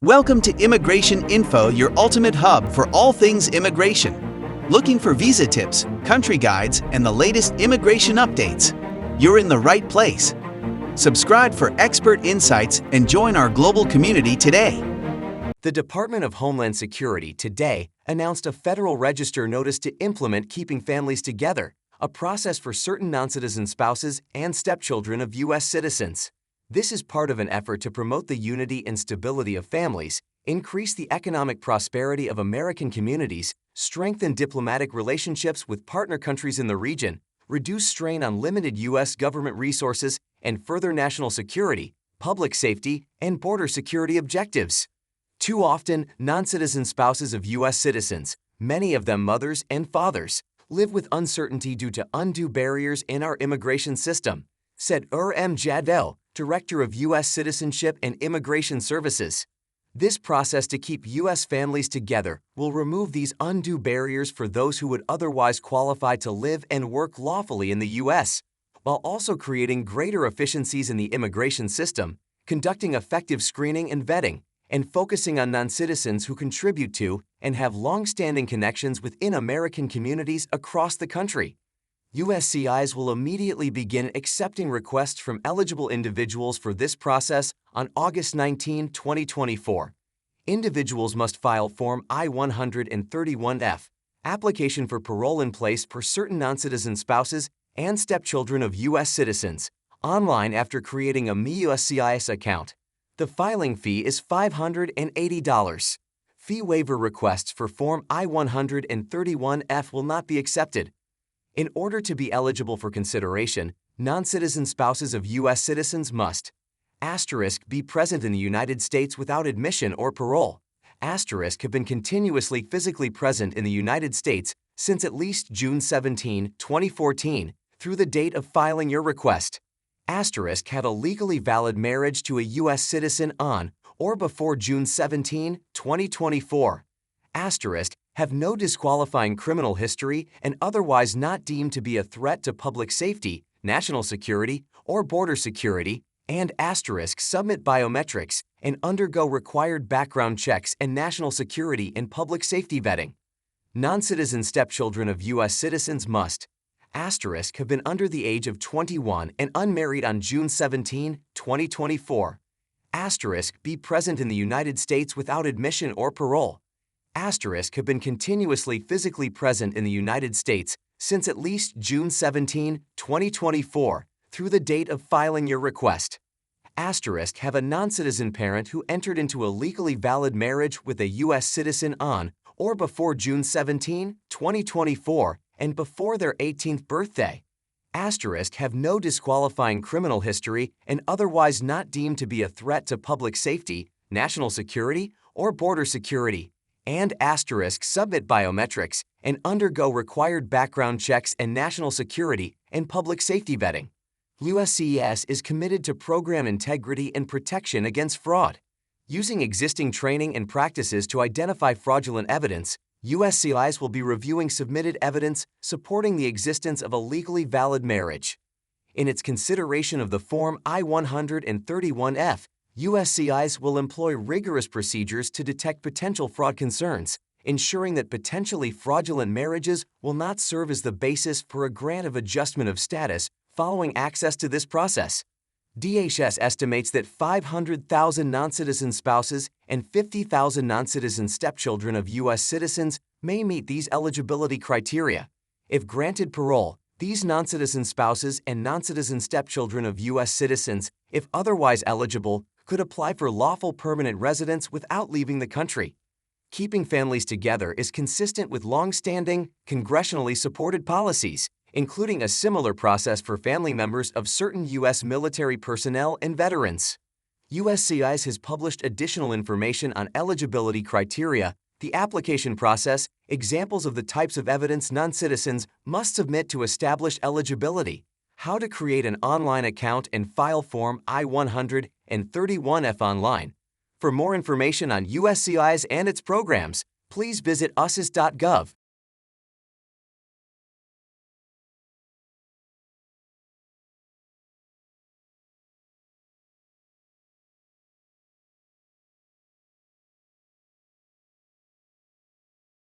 Welcome to Immigration Info, your ultimate hub for all things immigration. Looking for visa tips, country guides, and the latest immigration updates? You're in the right place. Subscribe for expert insights and join our global community today. The Department of Homeland Security today announced a Federal Register notice to implement Keeping Families Together, a process for certain non-citizen spouses and stepchildren of U.S. citizens. This is part of an effort to promote the unity and stability of families, increase the economic prosperity of American communities, strengthen diplomatic relationships with partner countries in the region, reduce strain on limited U.S. government resources, and further national security, public safety, and border security objectives. Too often, non-citizen spouses of U.S. citizens, many of them mothers and fathers, live with uncertainty due to undue barriers in our immigration system, said M. Jadvel, Director of U.S. Citizenship and Immigration Services. This process to keep U.S. families together will remove these undue barriers for those who would otherwise qualify to live and work lawfully in the U.S., while also creating greater efficiencies in the immigration system, conducting effective screening and vetting, and focusing on non-citizens who contribute to and have long-standing connections within American communities across the country. USCIS will immediately begin accepting requests from eligible individuals for this process on August 19, 2024. Individuals must file Form I-131F, application for parole in place for certain non-citizen spouses and stepchildren of U.S. citizens, online after creating a USCIS account. The filing fee is $580. Fee waiver requests for Form I-131F will not be accepted. In order to be eligible for consideration, non-citizen spouses of U.S. citizens must be present in the United States without admission or parole. Have been continuously physically present in the United States since at least June 17, 2014, through the date of filing your request. Have a legally valid marriage to a U.S. citizen on or before June 17, 2024. Have no disqualifying criminal history and otherwise not deemed to be a threat to public safety, national security, or border security, and submit biometrics and undergo required background checks and national security and public safety vetting. Non-citizen stepchildren of U.S. citizens must have been under the age of 21 and unmarried on June 17, 2024. Be present in the United States without admission or parole. Have been continuously physically present in the United States since at least June 17, 2024, through the date of filing your request. Have a non-citizen parent who entered into a legally valid marriage with a U.S. citizen on or before June 17, 2024, and before their 18th birthday. Have no disqualifying criminal history and otherwise not deemed to be a threat to public safety, national security, or border security, and submit biometrics and undergo required background checks and national security and public safety vetting. USCIS is committed to program integrity and protection against fraud. Using existing training and practices to identify fraudulent evidence, USCIS will be reviewing submitted evidence supporting the existence of a legally valid marriage. In its consideration of the Form I-131F, USCIS will employ rigorous procedures to detect potential fraud concerns, ensuring that potentially fraudulent marriages will not serve as the basis for a grant of adjustment of status following access to this process. DHS estimates that 500,000 non-citizen spouses and 50,000 non-citizen stepchildren of U.S. citizens may meet these eligibility criteria. If granted parole, these non-citizen spouses and non-citizen stepchildren of U.S. citizens, if otherwise eligible, could apply for lawful permanent residence without leaving the country. Keeping families together is consistent with long-standing, congressionally supported policies, including a similar process for family members of certain U.S. military personnel and veterans. USCIS has published additional information on eligibility criteria, the application process, examples of the types of evidence non-citizens must submit to establish eligibility, how to create an online account and file Form I-131F online. For more information on USCIS and its programs, please visit usis.gov.